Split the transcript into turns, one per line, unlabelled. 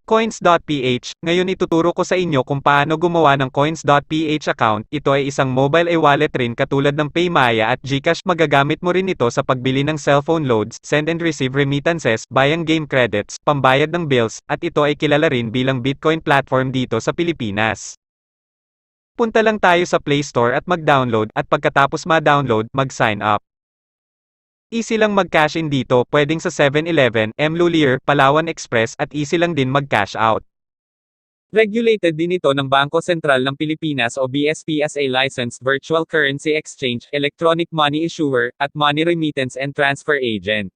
Coins.ph, ngayon ituturo ko sa inyo kung paano gumawa ng coins.ph account. Ito ay isang mobile e-wallet rin katulad ng PayMaya at GCash. Magagamit mo rin ito sa pagbili ng cellphone loads, send and receive remittances, buyang game credits, pambayad ng bills, at ito ay kilala rin bilang Bitcoin platform dito sa Pilipinas. Punta lang tayo sa Play Store at mag-download, at pagkatapos ma-download, mag-sign up. Easy lang mag-cash in dito, pwedeng sa 7-Eleven, Lulier, Palawan Express, at easy lang din mag-cash out. Regulated din ito ng Bangko Sentral ng Pilipinas o BSP as a licensed virtual currency exchange, electronic money issuer, at money remittance and transfer agent.